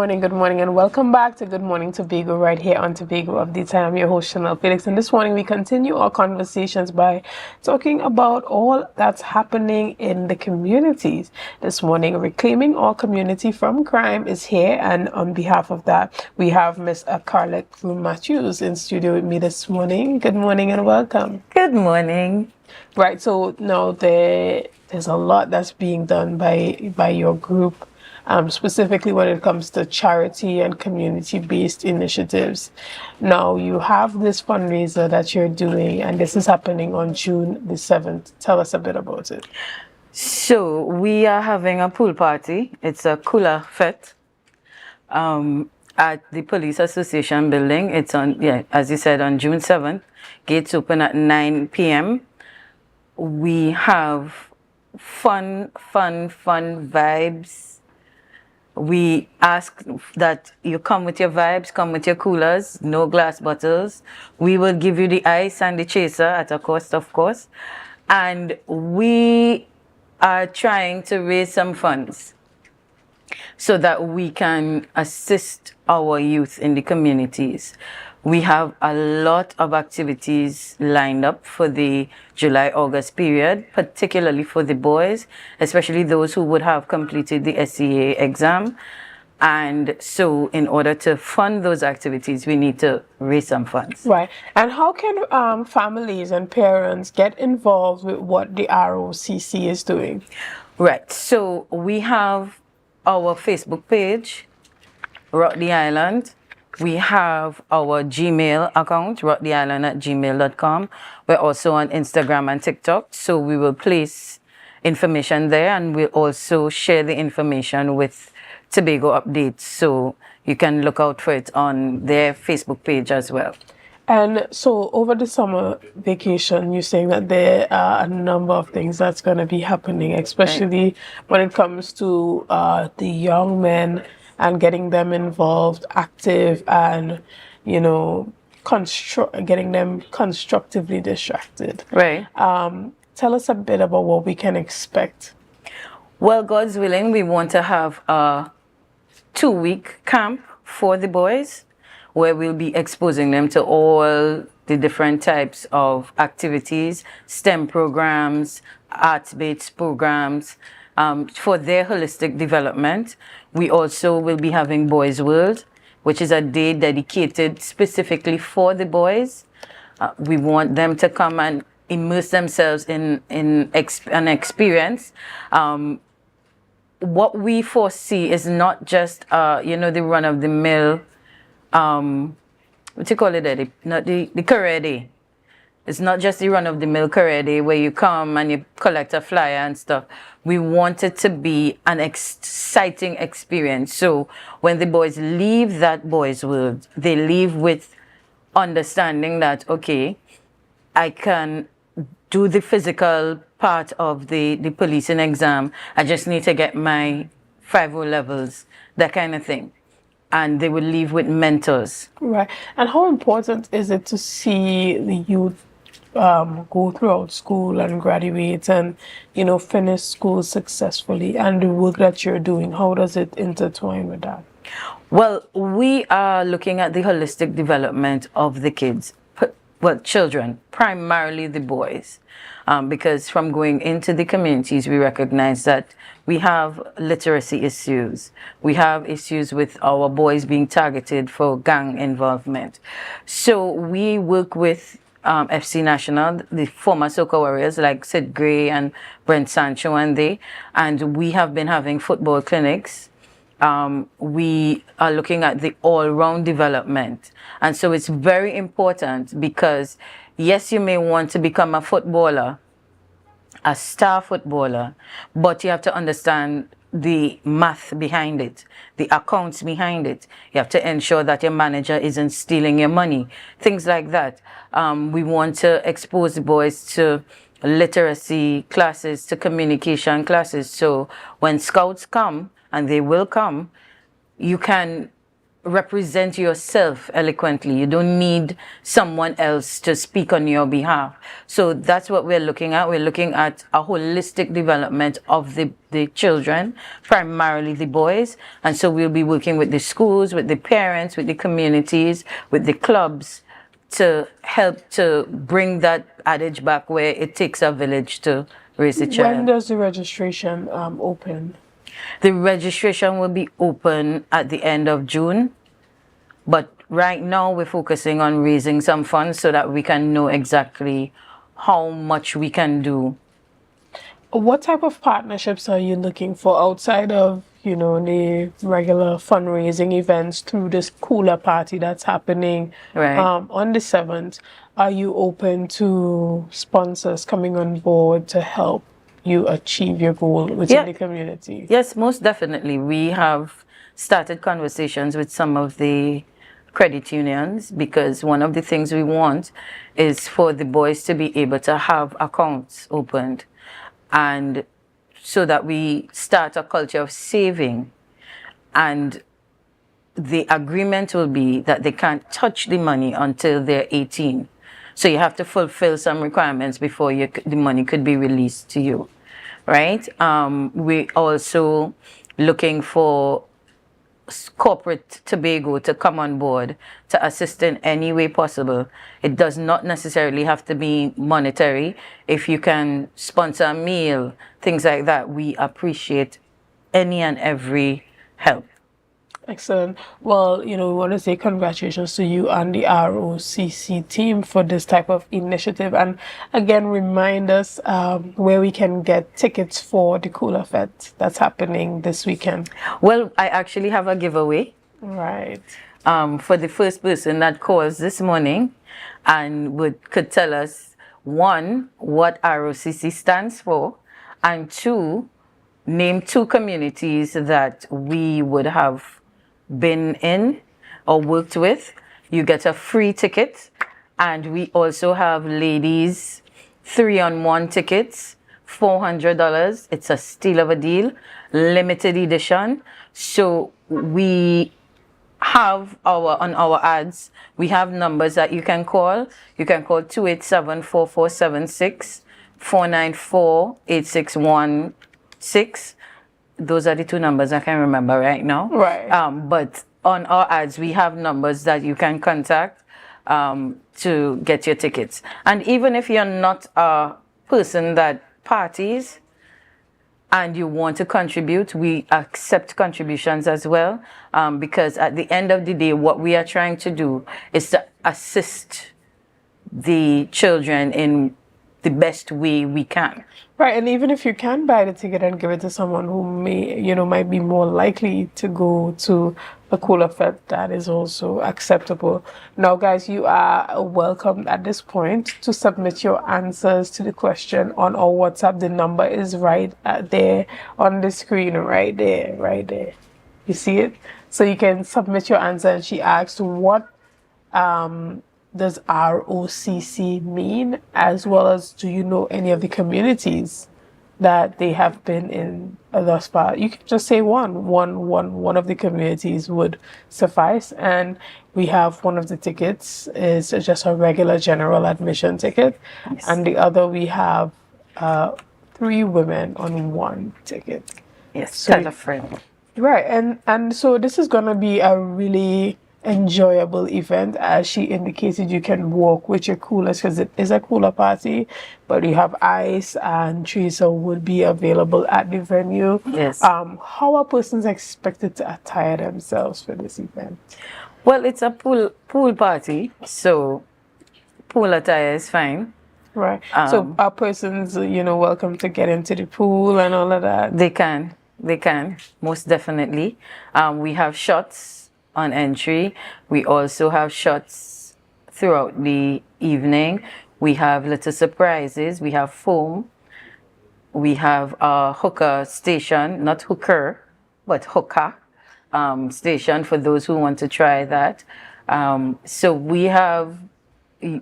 good morning, and welcome back to Good Morning Tobago right here on Tobago Updates. I am your host, Shenell Felix, and this morning we continue our conversations by talking about all that's happening in the communities. This morning, Reclaiming Our Community from Crime is here, and on behalf of that, we have Miss Carlette Groome-Matthew in studio with me this morning. Good morning and welcome. Good morning. Right, so now there's a lot that's being done by your group. Specifically when it comes to charity and community-based initiatives. Now, you have this fundraiser that you're doing, and this is happening on June the 7th. Tell us a bit about it. So, we are having a pool party. It's a Kula Fete at the Police Association building. It's on, as you said, on June 7th. Gates open at 9 p.m. We have fun vibes. We ask that you come with your vibes, come with your coolers, no glass bottles. We will give you the ice and the chaser at a cost, of course. And we are trying to raise some funds so that we can assist our youth in the communities. We have a lot of activities lined up for the July-August period, particularly for the boys, especially those who would have completed the SCA exam. And so in order to fund those activities, we need to raise some funds. Right. And how can families and parents get involved with what the ROCC is doing? Right. So we have our Facebook page, Rock the Island. We have our Gmail account, rocktheisland@gmail.com. We're also on Instagram and TikTok, so we will place information there, and we'll also share the information with Tobago Updates, so you can look out for it on their Facebook page as well. And so over the summer vacation, you're saying that there are a number of things that's going to be happening, especially when it comes to the young men and getting them involved, active, and, getting them constructively distracted. Right. Tell us a bit about what we can expect. Well, God's willing, we want to have a 2-week camp for the boys where we'll be exposing them to all the different types of activities, STEM programs, arts-based programs, for their holistic development. We also will be having Boys World, which is a day dedicated specifically for the boys. We want them to come and immerse themselves in an experience. What we foresee is not just, the run-of-the-mill, what you call it, the career day. It's not just the run-of-the-mill career day where you come and you collect a flyer and stuff. We want it to be an exciting experience. So when the boys leave that Boys World, they leave with understanding that, okay, I can do the physical part of the policing exam. I just need to get my 5 levels, that kind of thing. And they will leave with mentors. Right. And how important is it to see the youth go throughout school and graduate and, finish school successfully, and the work that you're doing? How does it intertwine with that? Well, we are looking at the holistic development of the kids, children, primarily the boys, because from going into the communities, we recognize that we have literacy issues. We have issues with our boys being targeted for gang involvement. So we work with FC National, the former Soca Warriors like Sid Gray and Brent Sancho and we have been having football clinics. We are looking at the all-round development. And so it's very important because, yes, you may want to become a footballer, a star footballer, but you have to understand the math behind it, the accounts behind it. You have to ensure that your manager isn't stealing your money, things like that. We want to expose the boys to literacy classes, to communication classes. So when scouts come, and they will come, you can represent yourself eloquently. You don't need someone else to speak on your behalf. So that's what we're looking at. We're looking at a holistic development of the children, primarily the boys. And so we'll be working with the schools, with the parents, with the communities, with the clubs to help to bring that adage back where it takes a village to raise a child. When does the registration open? The registration will be open at the end of June, but right now we're focusing on raising some funds so that we can know exactly how much we can do. What type of partnerships are you looking for outside of, you know, the regular fundraising events through this cooler party that's happening on the 7th? Are you open to sponsors coming on board to help you achieve your goal within the community? Yes, most definitely. We have started conversations with some of the credit unions because one of the things we want is for the boys to be able to have accounts opened, and so that we start a culture of saving. And the agreement will be that they can't touch the money until they're 18. So you have to fulfill some requirements before the money could be released to you, right? We also looking for corporate Tobago to come on board to assist in any way possible. It does not necessarily have to be monetary. If you can sponsor a meal, things like that, we appreciate any and every help. Excellent. Well, you know, we want to say congratulations to you and the ROCC team for this type of initiative. And again, remind us where we can get tickets for the Cooler Fest that's happening this weekend. Well, I actually have a giveaway. Right. For the first person that calls this morning and could tell us, 1, what ROCC stands for, and 2, name 2 communities that we would have been in or worked with. You get a free ticket. And we also have ladies 3-on-1 tickets, $400. It's a steal of a deal, limited edition. So we have on our ads, we have numbers that you can call. You can call 287-4476, 494-8616. Those are the 2 numbers I can remember right now. Right. But on our ads, we have numbers that you can contact to get your tickets. And even if you're not a person that parties and you want to contribute, we accept contributions as well. Because at the end of the day, what we are trying to do is to assist the children in the best way we can. Right, and even if you can buy the ticket and give it to someone who might be more likely to go to a Cooler Fest, that is also acceptable. Now, guys, you are welcome at this point to submit your answers to the question on our WhatsApp. The number is right there on the screen, right there. You see it? So you can submit your answer. And she asked, what does ROCC mean, as well as do you know any of the communities that they have been in thus far? You can just say one of the communities would suffice. And we have one of the tickets is just a regular general admission ticket. Yes. And the other we have 3 women on 1 ticket. Yes, so, kind of friend. Right, and so this is gonna be a really enjoyable event. As she indicated, you can walk with your coolers because it is a cooler party, but you have ice, and Teresa would be available at the venue. Yes. How are persons expected to attire themselves for this event? Well, it's a pool party, so pool attire is fine. Right. So are persons, welcome to get into the pool and all of that? They can, most definitely. We have shots on entry. We also have shots throughout the evening. We have little surprises. We have foam. We have a hookah station, not hooker, but hookah station for those who want to try that. So we have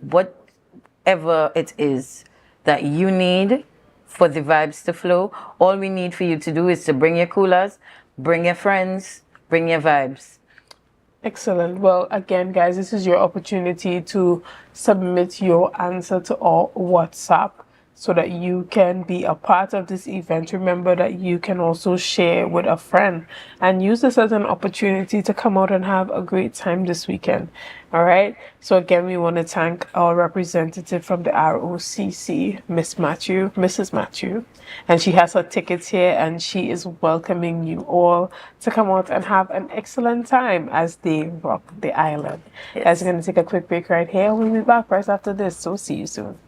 whatever it is that you need for the vibes to flow. All we need for you to do is to bring your coolers, bring your friends, bring your vibes. Excellent. Well, again, guys, this is your opportunity to submit your answer to our WhatsApp so that you can be a part of this event. Remember that you can also share with a friend and use this as an opportunity to come out and have a great time this weekend. All right. So again, we want to thank our representative from the ROCC, Mrs. Matthew, and she has her tickets here and she is welcoming you all to come out and have an excellent time as they rock the island. Yes. Guys, we're going to take a quick break right here. We'll be back right after this. So see you soon.